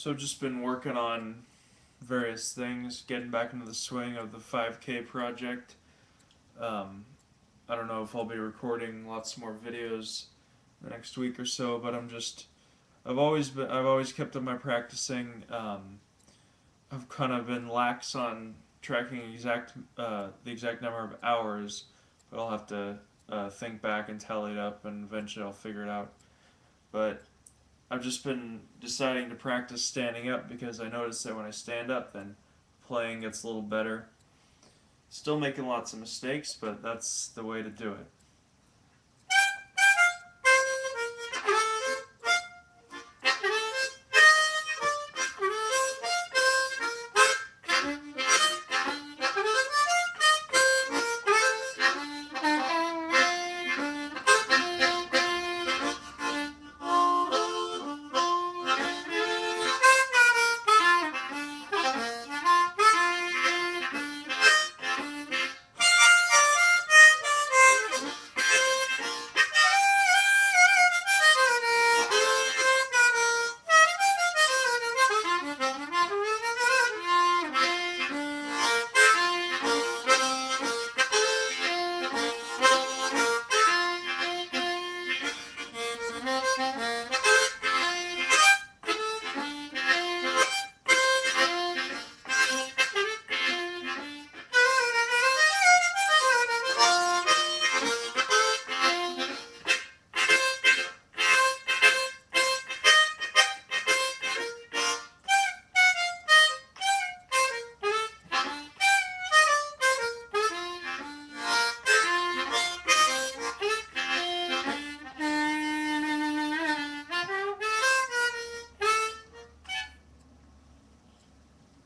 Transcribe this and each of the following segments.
So I've just been working on various things, getting back into the swing of the 5K project. Um, I don't know if I'll be recording lots more videos the next week or so, but I've always kept up my practicing. I've kind of been lax on tracking the exact number of hours, but I'll have to think back and tally it up, and eventually I'll figure it out. But I've just been deciding to practice standing up because I noticed that when I stand up, then playing gets a little better. Still making lots of mistakes, but that's the way to do it.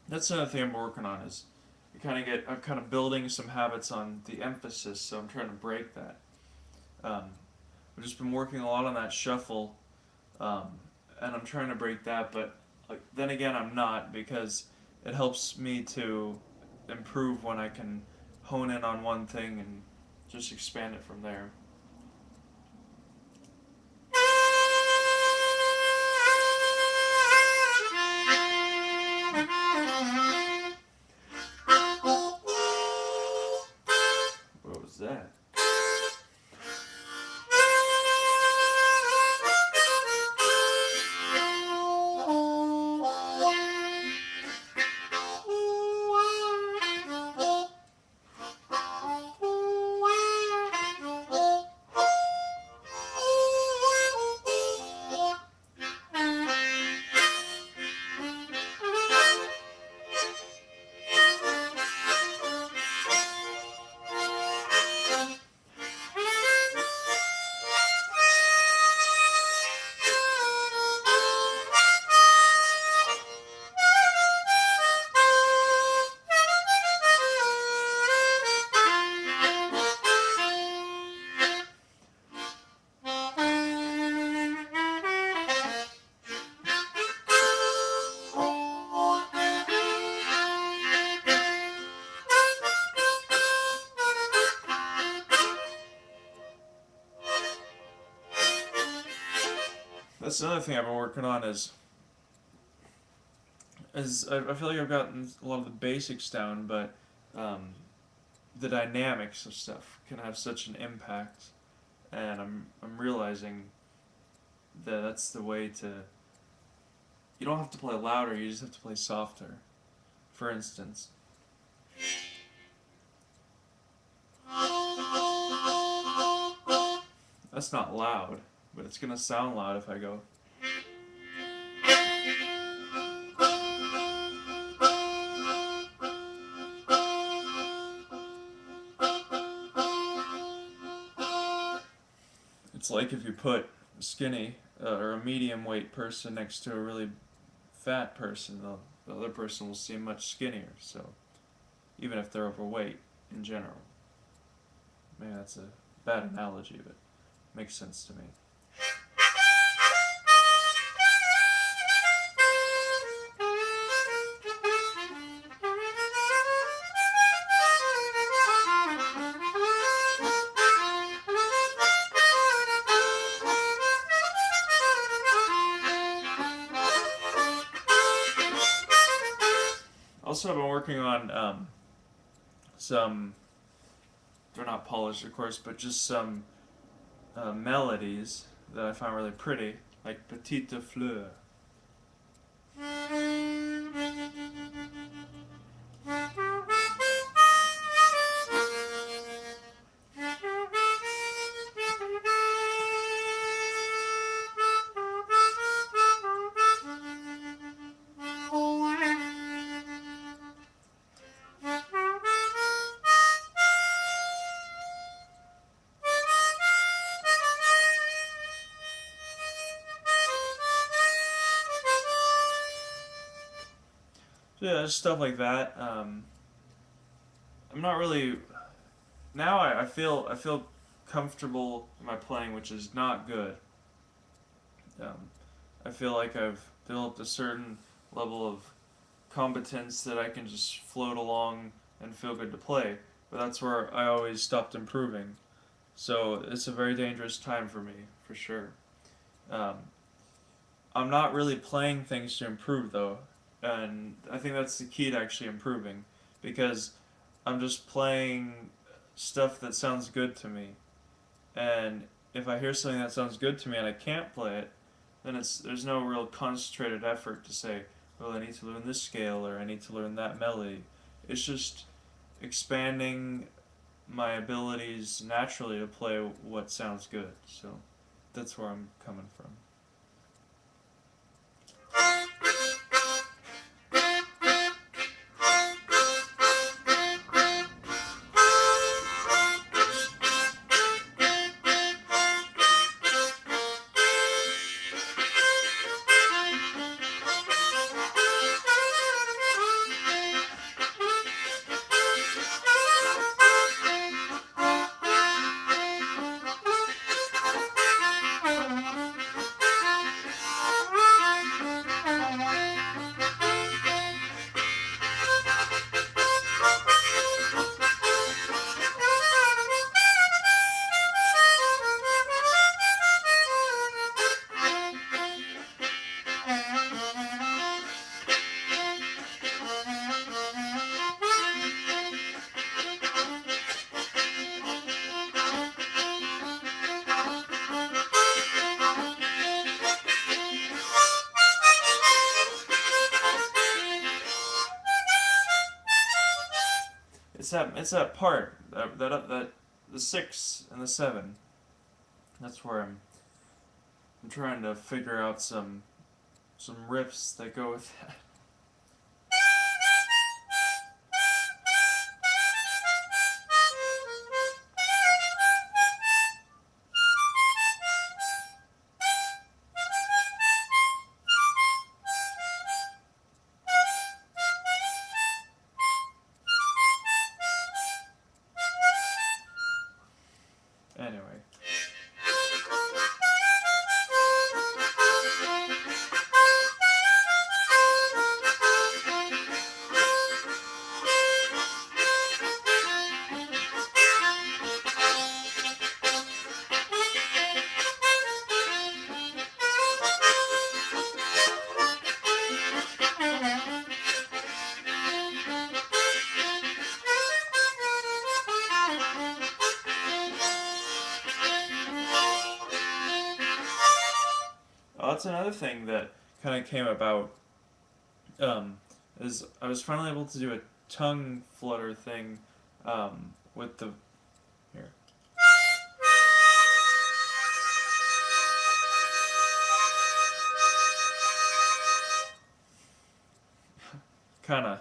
That's another thing I'm working on is I'm kind of building some habits on the emphasis, so I'm trying to break that. Um, I've just been working a lot on that shuffle, um, and I'm trying to break that, but then again I'm not, because it helps me to improve when I can hone in on one thing and just expand it from there. What was that? That's another thing I've been working on is I feel like I've gotten a lot of the basics down, but um, the dynamics of stuff can have such an impact, and I'm realizing that that's the way to. You don't have to play louder; you just have to play softer. For instance, that's not loud, but it's gonna sound loud if I go. It's like if you put a skinny or a medium weight person next to a really fat person, the other person will seem much skinnier. So even if they're overweight in general, maybe that's a bad analogy, but it makes sense to me. Also, I've been working on some. They're not polished, of course, but just some melodies that I find really pretty, like Petite Fleur. So yeah, just stuff like that. I'm not really now. I feel comfortable in my playing, which is not good. Um, I feel like I've developed a certain level of competence that I can just float along and feel good to play. But that's where I always stopped improving. So it's a very dangerous time for me, for sure. Um, I'm not really playing things to improve though, and I think that's the key to actually improving, because I'm just playing stuff that sounds good to me, and if I hear something that sounds good to me and I can't play it, then there's no real concentrated effort to say, well, I need to learn this scale or I need to learn that melody. It's just expanding my abilities naturally to play what sounds good. So that's where I'm coming from. It's that part that the 6 and the 7. That's where I'm trying to figure out some riffs that go with that. Anyway. That's another thing that kind of came about. Um, is I was finally able to do a tongue flutter thing with the here. Kind of